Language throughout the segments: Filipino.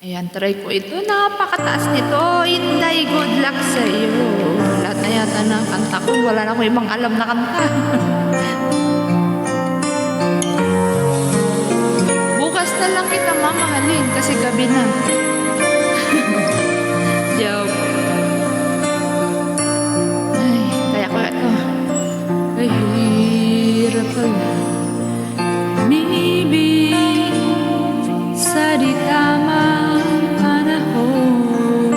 Ayan, try ko ito. Napakataas nito. Inday, good luck sa iyo. Lahat na yata ng kanta ko. Wala na akong ibang alam na kanta. Bukas na lang kita mamahalin kasi gabi na. Joke. Ay, kaya ko ito. Ay, hirap pala. Umibig sa di tamang panahon.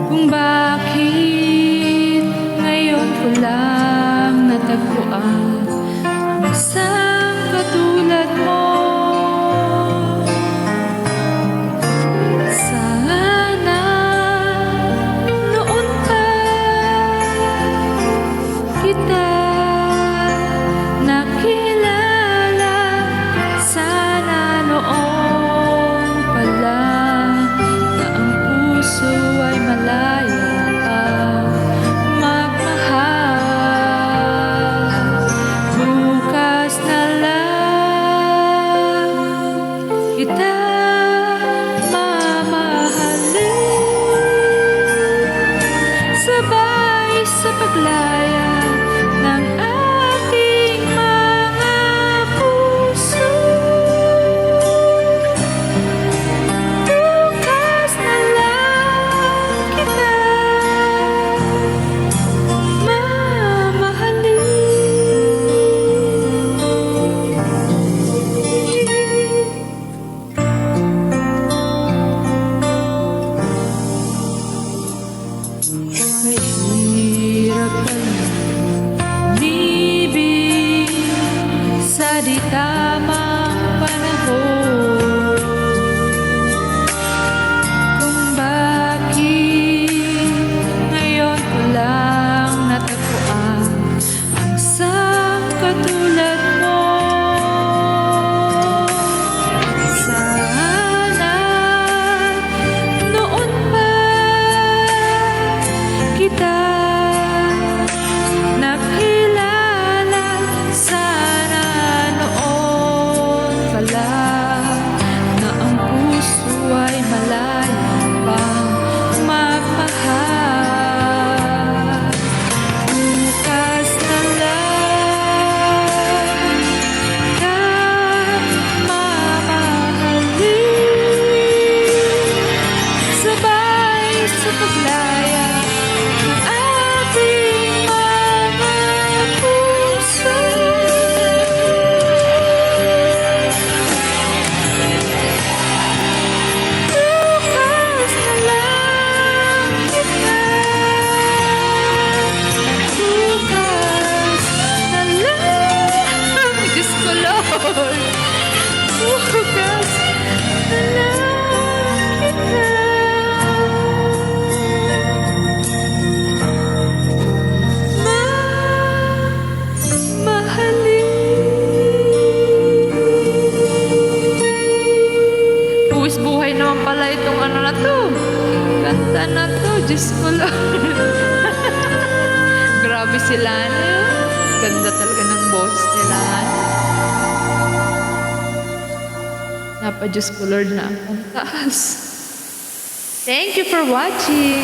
Kung bakit ngayon ko lang natagpuan ang isang katulad mo. Sana noon pa kita nakilala. Sana noon pa lang na ang puso ay malaya pang magmahal. Bukas na lang kita mamahalin, sabay sa paglaya ng ating mga puso. Bukas na lang kita Ay, hirap pala umibig sa di tamang panahon. Kung bakit ngayon ko lang natagpuan ang isang katulad mo. Sana noon pa kita nakilala. Sana noon pala na ang puso ay malaya pang magmahal. Bukas na lang ka mamahalin, sabay sa paglaya ng ating mga puso. Bukas na lang kita. Bukas na lang. Diyos ko, Lord. Bukas na lang kita. Buwis buhay naman pala itong ano na to. Kanta na to. Diyos ko lang. Grabe sila. Ganda talaga ng boses nila. Napa Diyos ko Lord na ang taas. Thank you for watching.